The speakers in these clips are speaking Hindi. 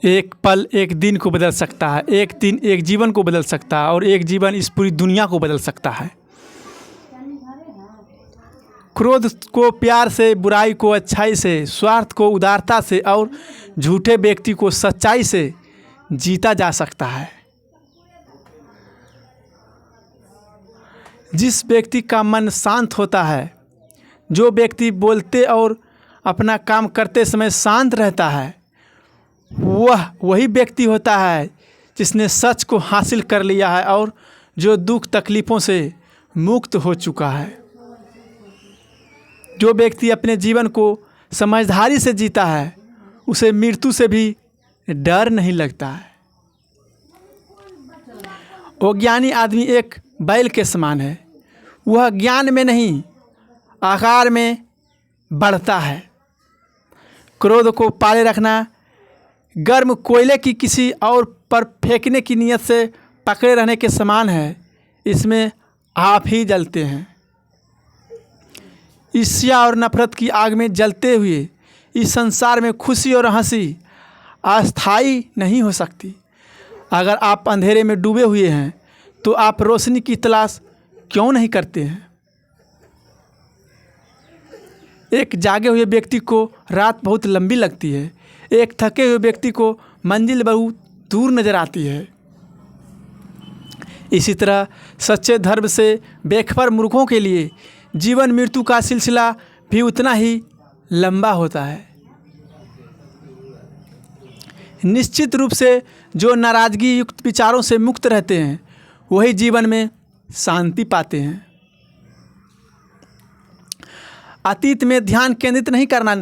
एक पल एक दिन को बदल सकता है, एक दिन एक जीवन को बदल सकता है और एक जीवन इस पूरी दुनिया को बदल सकता है। क्रोध को प्यार से, बुराई को अच्छाई से, स्वार्थ को उदारता से और झूठे व्यक्ति को सच्चाई से जीता जा सकता है। जिस व्यक्ति का मन शांत होता है, जो व्यक्ति बोलते और अपना काम करते समय शांत रहता है, वही व्यक्ति होता है जिसने सच को हासिल कर लिया है और जो दुख तकलीफ़ों से मुक्त हो चुका है। जो व्यक्ति अपने जीवन को समझदारी से जीता है, उसे मृत्यु से भी डर नहीं लगता है। अज्ञानी आदमी एक बैल के समान है, वह ज्ञान में नहीं आकार में बढ़ता है। क्रोध को पाले रखना गर्म कोयले की किसी और पर फेंकने की नियत से पकड़े रहने के समान है, इसमें आप ही जलते हैं। ईर्ष्या और नफरत की आग में जलते हुए इस संसार में खुशी और हंसी अस्थायी नहीं हो सकती। अगर आप अंधेरे में डूबे हुए हैं तो आप रोशनी की तलाश क्यों नहीं करते हैं? एक जागे हुए व्यक्ति को रात बहुत लंबी लगती है, एक थके हुए व्यक्ति को मंजिल बहुत दूर नजर आती है। इसी तरह सच्चे धर्म से बेखबर मूर्खों के लिए जीवन मृत्यु का सिलसिला भी उतना ही लंबा होता है। निश्चित रूप से जो नाराज़गी युक्त विचारों से मुक्त रहते हैं, वही जीवन में शांति पाते हैं। अतीत में ध्यान केंद्रित नहीं करना,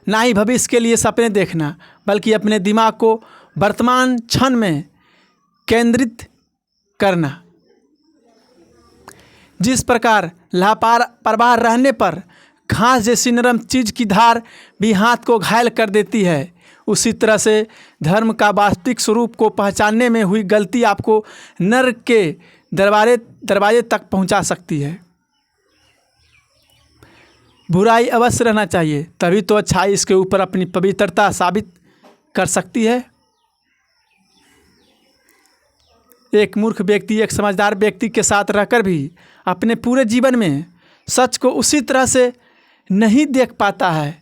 ना ही भविष्य के लिए सपने देखना, बल्कि अपने दिमाग को वर्तमान क्षण में केंद्रित करना। जिस प्रकार लापरवाह रहने पर घास जैसी नरम चीज़ की धार भी हाथ को घायल कर देती है, उसी तरह से धर्म का वास्तविक स्वरूप को पहचानने में हुई गलती आपको नर्क के दरवाजे तक पहुंचा सकती है। बुराई अवश्य रहना चाहिए, तभी तो अच्छाई इसके ऊपर अपनी पवित्रता साबित कर सकती है। एक मूर्ख व्यक्ति एक समझदार व्यक्ति के साथ रहकर भी अपने पूरे जीवन में सच को उसी तरह से नहीं देख पाता है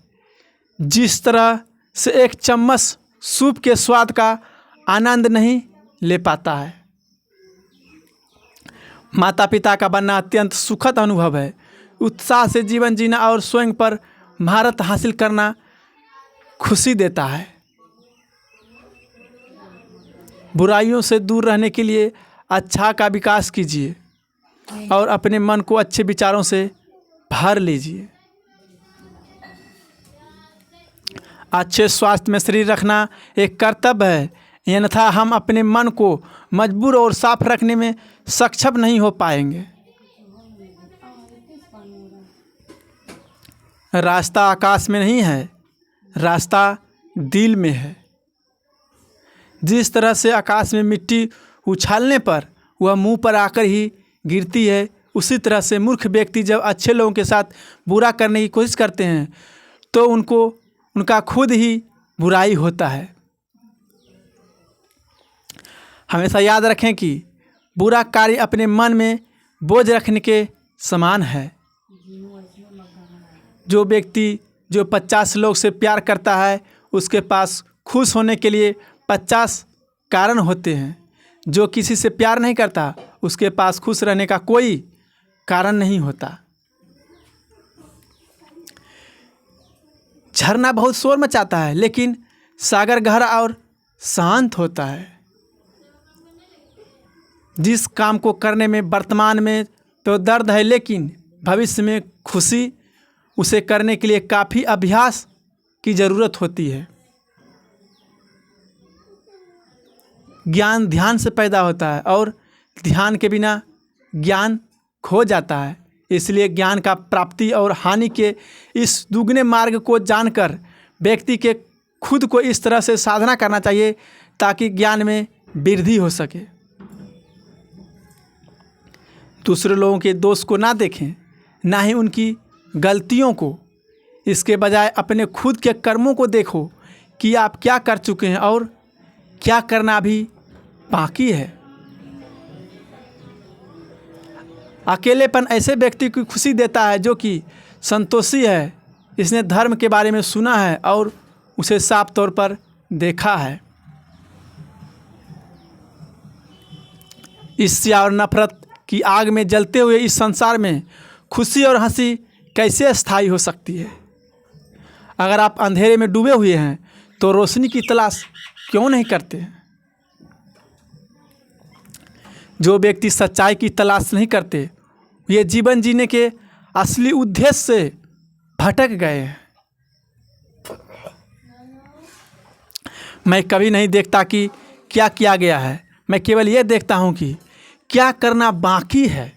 जिस तरह से एक चम्मच सूप के स्वाद का आनंद नहीं ले पाता है। माता पिता का बनना अत्यंत सुखद अनुभव है। उत्साह से जीवन जीना और स्वयं पर महारत हासिल करना खुशी देता है। बुराइयों से दूर रहने के लिए अच्छा का विकास कीजिए और अपने मन को अच्छे विचारों से भर लीजिए। अच्छे स्वास्थ्य में शरीर रखना एक कर्तव्य है, अन्यथा हम अपने मन को मजबूर और साफ रखने में सक्षम नहीं हो पाएंगे। रास्ता आकाश में नहीं है, रास्ता दिल में है। जिस तरह से आकाश में मिट्टी उछालने पर वह मुंह पर आकर ही गिरती है, उसी तरह से मूर्ख व्यक्ति जब अच्छे लोगों के साथ बुरा करने की कोशिश करते हैं तो उनका खुद ही बुराई होता है। हमेशा याद रखें कि बुरा कार्य अपने मन में बोझ रखने के समान है। जो व्यक्ति जो 50 लोग से प्यार करता है, उसके पास खुश होने के लिए 50 कारण होते हैं। जो किसी से प्यार नहीं करता, उसके पास खुश रहने का कोई कारण नहीं होता। झरना बहुत शोर मचाता है, लेकिन सागर गहरा और शांत होता है। जिस काम को करने में वर्तमान में तो दर्द है, लेकिन भविष्य में खुशी, उसे करने के लिए काफ़ी अभ्यास की ज़रूरत होती है। ज्ञान ध्यान से पैदा होता है और ध्यान के बिना ज्ञान खो जाता है। इसलिए ज्ञान का प्राप्ति और हानि के इस दुगने मार्ग को जानकर व्यक्ति के खुद को इस तरह से साधना करना चाहिए ताकि ज्ञान में वृद्धि हो सके। दूसरे लोगों के दोष को ना देखें, ना ही उनकी गलतियों को। इसके बजाय अपने खुद के कर्मों को देखो कि आप क्या कर चुके हैं और क्या करना अभी बाकी है। अकेलेपन ऐसे व्यक्ति को खुशी देता है जो कि संतोषी है, इसने धर्म के बारे में सुना है और उसे साफ तौर पर देखा है। ईर्ष्या और नफरत की आग में जलते हुए इस संसार में खुशी और हंसी कैसे स्थायी हो सकती है। अगर आप अंधेरे में डूबे हुए हैं तो रोशनी की तलाश क्यों नहीं करते हैं। जो व्यक्ति सच्चाई की तलाश नहीं करते ये जीवन जीने के असली उद्देश्य से भटक गए हैं। मैं कभी नहीं देखता कि क्या किया गया है, मैं केवल ये देखता हूँ कि क्या करना बाकी है।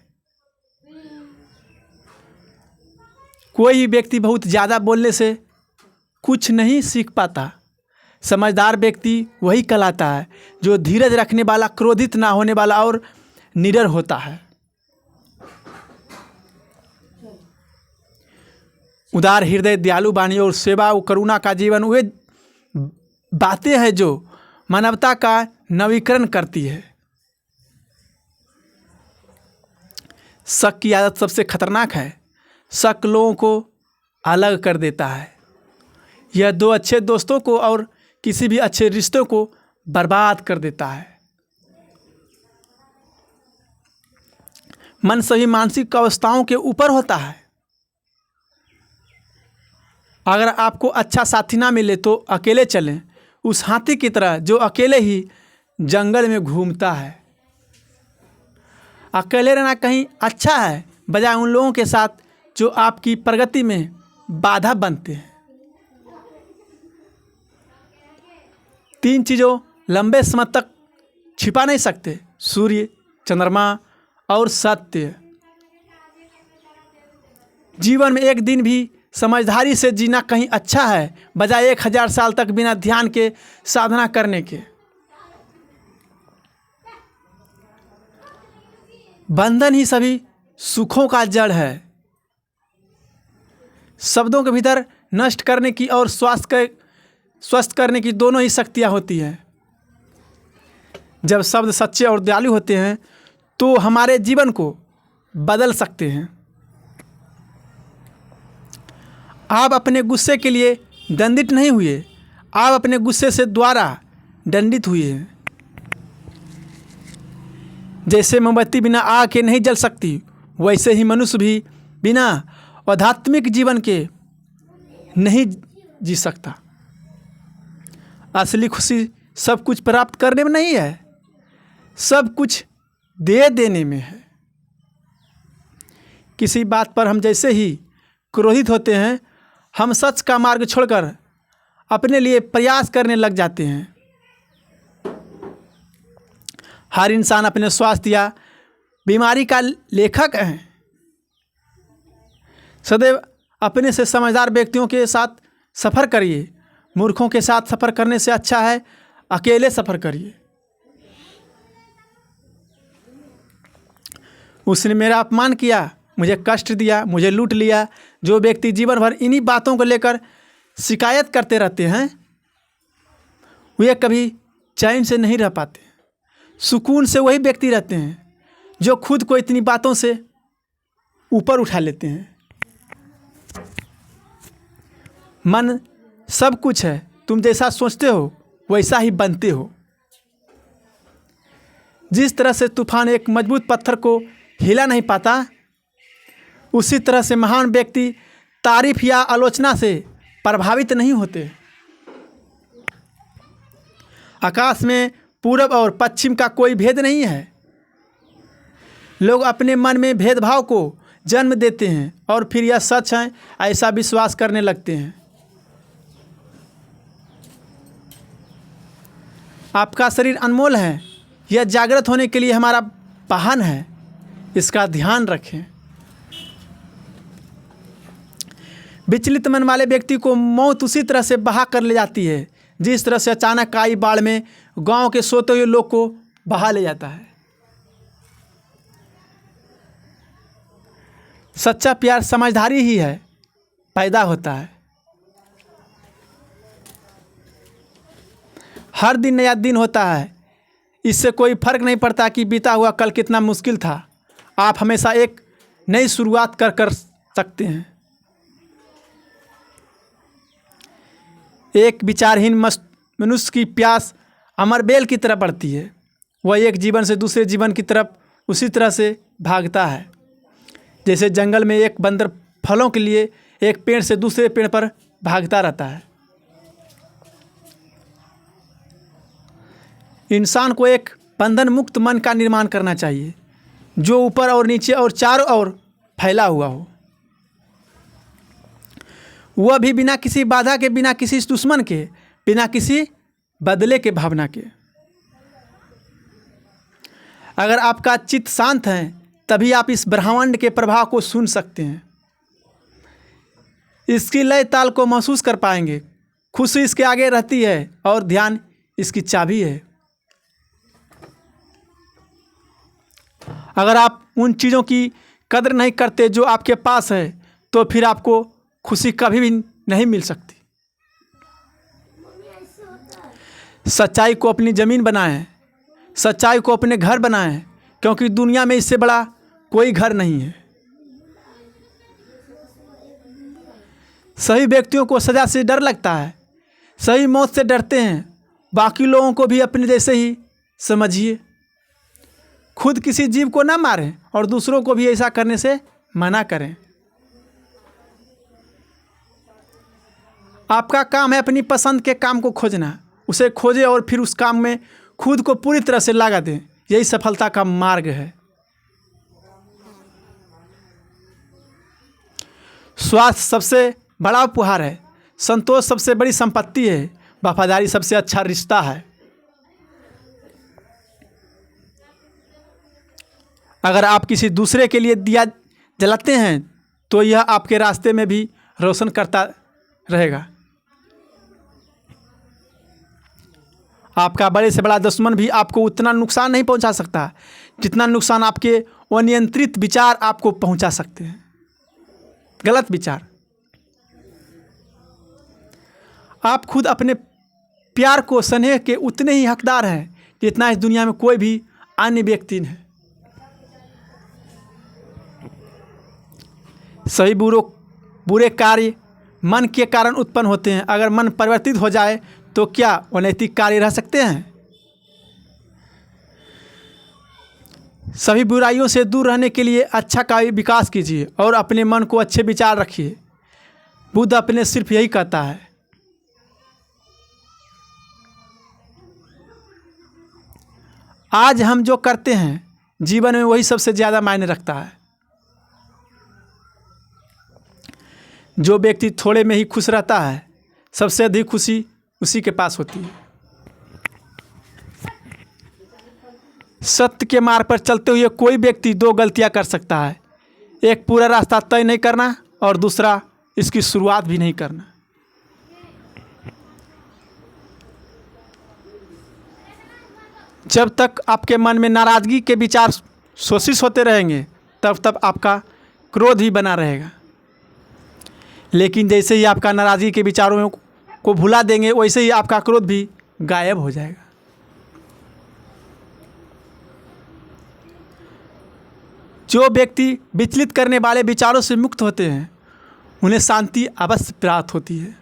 कोई व्यक्ति बहुत ज़्यादा बोलने से कुछ नहीं सीख पाता। समझदार व्यक्ति वही कहलाता है जो धीरज रखने वाला, क्रोधित ना होने वाला और निडर होता है। उदार हृदय, दयालु वाणी और सेवा और करुणा का जीवन वे बातें हैं जो मानवता का नवीकरण करती है। शक की आदत सबसे खतरनाक है। शक लोगों को अलग कर देता है। यह दो अच्छे दोस्तों को और किसी भी अच्छे रिश्तों को बर्बाद कर देता है। मन सभी मानसिक अवस्थाओं के ऊपर होता है। अगर आपको अच्छा साथी ना मिले तो अकेले चलें, उस हाथी की तरह जो अकेले ही जंगल में घूमता है। अकेले रहना कहीं अच्छा है बजाय उन लोगों के साथ जो आपकी प्रगति में बाधा बनते हैं। 3 चीज़ों लंबे समय तक छिपा नहीं सकते: सूर्य, चंद्रमा और सत्य। जीवन में एक दिन भी समझदारी से जीना कहीं अच्छा है बजाय 1000 साल तक बिना ध्यान के साधना करने के। बंधन ही सभी सुखों का जड़ है। शब्दों के भीतर नष्ट करने की और स्वस्थ करने की दोनों ही शक्तियाँ होती हैं। जब शब्द सच्चे और दयालु होते हैं तो हमारे जीवन को बदल सकते हैं। आप अपने गुस्से के लिए दंडित नहीं हुए, आप अपने गुस्से से द्वारा दंडित हुए हैं। जैसे मोमबत्ती बिना आग के नहीं जल सकती, वैसे ही मनुष्य भी बिना आध्यात्मिक जीवन के नहीं जी सकता। असली खुशी सब कुछ प्राप्त करने में नहीं है, सब कुछ दे देने में है। किसी बात पर हम जैसे ही क्रोधित होते हैं, हम सच का मार्ग छोड़कर अपने लिए प्रयास करने लग जाते हैं। हर इंसान अपने स्वास्थ्य या बीमारी का लेखक है। सदैव अपने से समझदार व्यक्तियों के साथ सफ़र करिए। मूर्खों के साथ सफ़र करने से अच्छा है अकेले सफ़र करिए। उसने मेरा अपमान किया, मुझे कष्ट दिया, मुझे लूट लिया। जो व्यक्ति जीवन भर इन्हीं बातों को लेकर शिकायत करते रहते हैं, वे कभी चैन से नहीं रह पाते। सुकून से वही व्यक्ति रहते हैं जो खुद को इतनी बातों से ऊपर उठा लेते हैं। मन सब कुछ है, तुम जैसा सोचते हो वैसा ही बनते हो। जिस तरह से तूफान एक मजबूत पत्थर को हिला नहीं पाता, उसी तरह से महान व्यक्ति तारीफ या आलोचना से प्रभावित नहीं होते। आकाश में पूरब और पश्चिम का कोई भेद नहीं है। लोग अपने मन में भेदभाव को जन्म देते हैं और फिर यह सच है ऐसा विश्वास करने लगते हैं। आपका शरीर अनमोल है, यह जागृत होने के लिए हमारा वाहन है, इसका ध्यान रखें। विचलित मन वाले व्यक्ति को मौत उसी तरह से बहा कर ले जाती है जिस तरह से अचानक आई बाढ़ में गांव के सोते हुए लोग को बहा ले जाता है। सच्चा प्यार समझदारी ही है पैदा होता है। हर दिन नया दिन होता है। इससे कोई फर्क नहीं पड़ता कि बीता हुआ कल कितना मुश्किल था। आप हमेशा एक नई शुरुआत कर सकते हैं। एक विचारहीन मनुष्य की प्यास अमर बेल की तरह बढ़ती है। वह एक जीवन से दूसरे जीवन की तरफ उसी तरह से भागता है जैसे जंगल में एक बंदर फलों के लिए एक पेड़ से दूसरे पेड़ पर भागता रहता है। इंसान को एक बंधन मुक्त मन का निर्माण करना चाहिए जो ऊपर और नीचे और चारों ओर फैला हुआ हो। वह भी बिना किसी बाधा के, बिना किसी दुश्मन के, बिना किसी बदले के भावना के। अगर आपका चित्त शांत है तभी आप इस ब्रह्मांड के प्रभाव को सुन सकते हैं, इसकी लय ताल को महसूस कर पाएंगे। खुशी इसके आगे रहती है और ध्यान इसकी चाबी है। अगर आप उन चीज़ों की कदर नहीं करते जो आपके पास है तो फिर आपको खुशी कभी भी नहीं मिल सकती। सच्चाई को अपनी ज़मीन बनाएं, सच्चाई को अपने घर बनाएं, क्योंकि दुनिया में इससे बड़ा कोई घर नहीं है। सही व्यक्तियों को सज़ा से डर लगता है, सही मौत से डरते हैं। बाकी लोगों को भी अपने जैसे ही समझिए। खुद किसी जीव को ना मारें और दूसरों को भी ऐसा करने से मना करें। आपका काम है अपनी पसंद के काम को खोजना। उसे खोजें और फिर उस काम में खुद को पूरी तरह से लगा दें। यही सफलता का मार्ग है। स्वास्थ्य सबसे बड़ा उपहार है, संतोष सबसे बड़ी संपत्ति है, वफादारी सबसे अच्छा रिश्ता है। अगर आप किसी दूसरे के लिए दिया जलाते हैं तो यह आपके रास्ते में भी रोशन करता रहेगा। आपका बड़े से बड़ा दुश्मन भी आपको उतना नुकसान नहीं पहुंचा सकता जितना नुकसान आपके अनियंत्रित विचार आपको पहुंचा सकते हैं। गलत विचार। आप खुद अपने प्यार को स्नेह के उतने ही हकदार हैं जितना इस दुनिया में कोई भी अन्य व्यक्ति है। सही बुरे कार्य मन के कारण उत्पन्न होते हैं। अगर मन परिवर्तित हो जाए तो क्या अनैतिक कार्य रह सकते हैं? सभी बुराइयों से दूर रहने के लिए अच्छा का विकास कीजिए और अपने मन को अच्छे विचार रखिए। बुद्ध अपने सिर्फ यही कहता है। आज हम जो करते हैं जीवन में वही सबसे ज़्यादा मायने रखता है। जो व्यक्ति थोड़े में ही खुश रहता है सबसे अधिक खुशी उसी के पास होती है। सत्य के मार्ग पर चलते हुए कोई व्यक्ति दो गलतियां कर सकता है। एक पूरा रास्ता तय नहीं करना और दूसरा इसकी शुरुआत भी नहीं करना। जब तक आपके मन में नाराज़गी के विचार शोषित होते रहेंगे तब तक आपका क्रोध ही बना रहेगा। लेकिन जैसे ही आपका नाराज़गी के विचारों को भुला देंगे वैसे ही आपका क्रोध भी गायब हो जाएगा। जो व्यक्ति विचलित करने वाले विचारों से मुक्त होते हैं उन्हें शांति अवश्य प्राप्त होती है।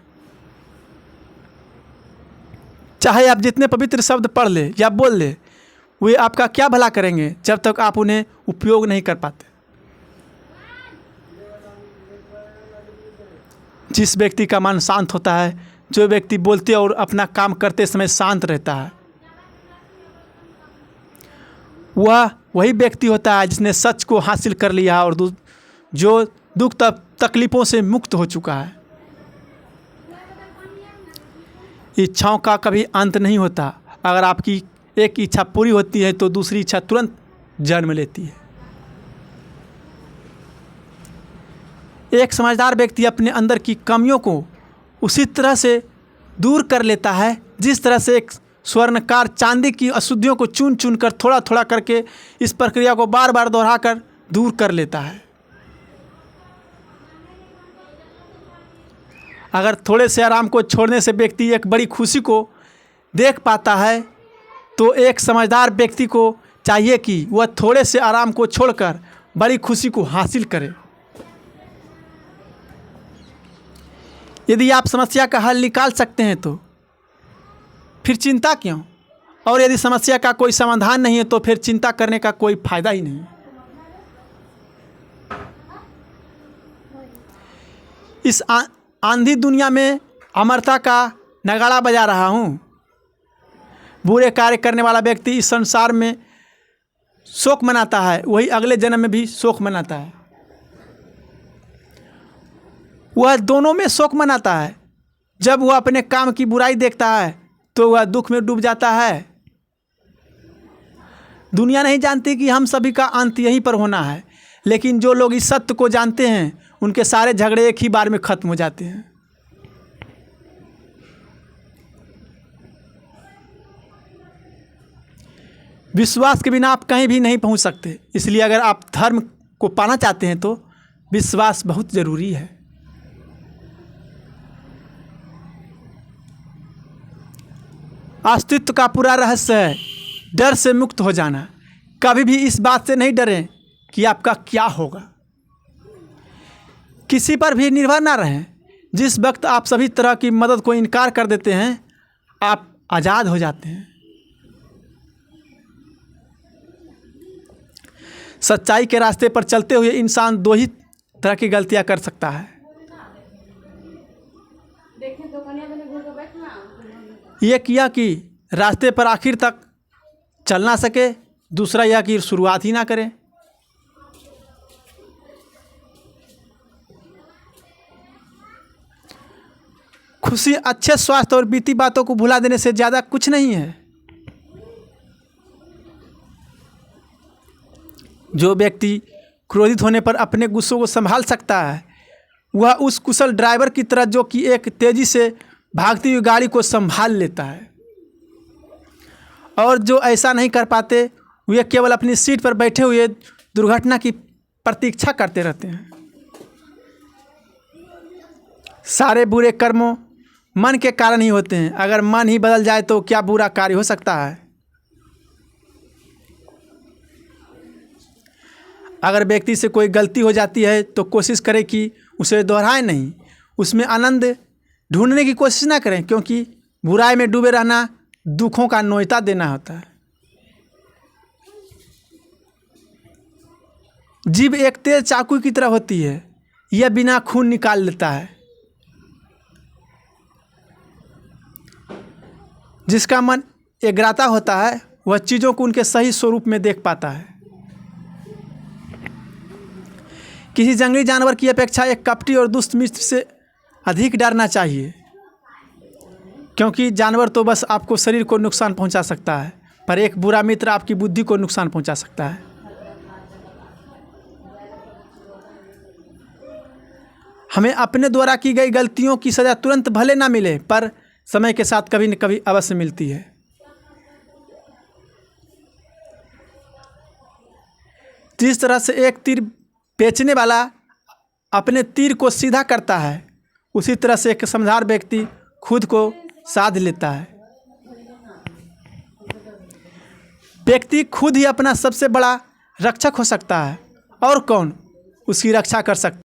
चाहे आप जितने पवित्र शब्द पढ़ ले या बोल ले वे आपका क्या भला करेंगे जब तक आप उन्हें उपयोग नहीं कर पाते। जिस व्यक्ति का मन शांत होता है, जो व्यक्ति बोलते और अपना काम करते समय शांत रहता है, वह वही व्यक्ति होता है जिसने सच को हासिल कर लिया और जो दुख तकलीफ़ों से मुक्त हो चुका है। इच्छाओं का कभी अंत नहीं होता। अगर आपकी एक इच्छा पूरी होती है तो दूसरी इच्छा तुरंत जन्म लेती है। एक समझदार व्यक्ति अपने अंदर की कमियों को उसी तरह से दूर कर लेता है जिस तरह से एक स्वर्णकार चांदी की अशुद्धियों को चुन चुन कर थोड़ा थोड़ा करके इस प्रक्रिया को बार बार दोहराकर दूर कर लेता है। अगर थोड़े से आराम को छोड़ने से व्यक्ति एक बड़ी खुशी को देख पाता है तो एक समझदार व्यक्ति को चाहिए कि वह थोड़े से आराम को छोड़कर बड़ी खुशी को हासिल करे। यदि आप समस्या का हल निकाल सकते हैं तो फिर चिंता क्यों, और यदि समस्या का कोई समाधान नहीं है तो फिर चिंता करने का कोई फायदा ही नहीं। इस आंधी दुनिया में अमरता का नगाड़ा बजा रहा हूँ। बुरे कार्य करने वाला व्यक्ति इस संसार में शोक मनाता है, वही अगले जन्म में भी शोक मनाता है। वह दोनों में शोक मनाता है। जब वह अपने काम की बुराई देखता है तो वह दुख में डूब जाता है। दुनिया नहीं जानती कि हम सभी का अंत यहीं पर होना है, लेकिन जो लोग इस सत्य को जानते हैं उनके सारे झगड़े एक ही बार में खत्म हो जाते हैं। विश्वास के बिना आप कहीं भी नहीं पहुंच सकते, इसलिए अगर आप धर्म को पाना चाहते हैं तो विश्वास बहुत ज़रूरी है। अस्तित्व का पूरा रहस्य है डर से मुक्त हो जाना। कभी भी इस बात से नहीं डरें कि आपका क्या होगा। किसी पर भी निर्भर ना रहें। जिस वक्त आप सभी तरह की मदद को इनकार कर देते हैं आप आज़ाद हो जाते हैं। सच्चाई के रास्ते पर चलते हुए इंसान दो ही तरह की गलतियां कर सकता है। ये किया कि रास्ते पर आखिर तक चल ना सके, दूसरा यह कि शुरुआत ही ना करें। खुशी, अच्छे स्वास्थ्य और बीती बातों को भुला देने से ज़्यादा कुछ नहीं है। जो व्यक्ति क्रोधित होने पर अपने गुस्सों को संभाल सकता है वह उस कुशल ड्राइवर की तरह जो कि एक तेज़ी से भागती हुई गाड़ी को संभाल लेता है, और जो ऐसा नहीं कर पाते वे केवल अपनी सीट पर बैठे हुए दुर्घटना की प्रतीक्षा करते रहते हैं। सारे बुरे कर्मों मन के कारण ही होते हैं। अगर मन ही बदल जाए तो क्या बुरा कार्य हो सकता है। अगर व्यक्ति से कोई गलती हो जाती है तो कोशिश करें कि उसे दोहराए नहीं, उसमें आनंद ढूंढने की कोशिश ना करें, क्योंकि बुराई में डूबे रहना दुखों का नोयता देना होता है। जीभ एक तेज चाकू की तरह होती है, यह बिना खून निकाल लेता है। जिसका मन एग्राता होता है वह चीज़ों को उनके सही स्वरूप में देख पाता है। किसी जंगली जानवर की अपेक्षा एक कपटी और दुष्ट मित्र से अधिक डरना चाहिए, क्योंकि जानवर तो बस आपको शरीर को नुकसान पहुंचा सकता है, पर एक बुरा मित्र आपकी बुद्धि को नुकसान पहुंचा सकता है। हमें अपने द्वारा की गई गलतियों की सज़ा तुरंत भले ना मिले, पर समय के साथ कभी न कभी अवश्य मिलती है। जिस तरह से एक तीर बेचने वाला अपने तीर को सीधा करता है, उसी तरह से एक समझदार व्यक्ति खुद को साध लेता है। व्यक्ति खुद ही अपना सबसे बड़ा रक्षक हो सकता है, और कौन उसकी रक्षा कर सकता है।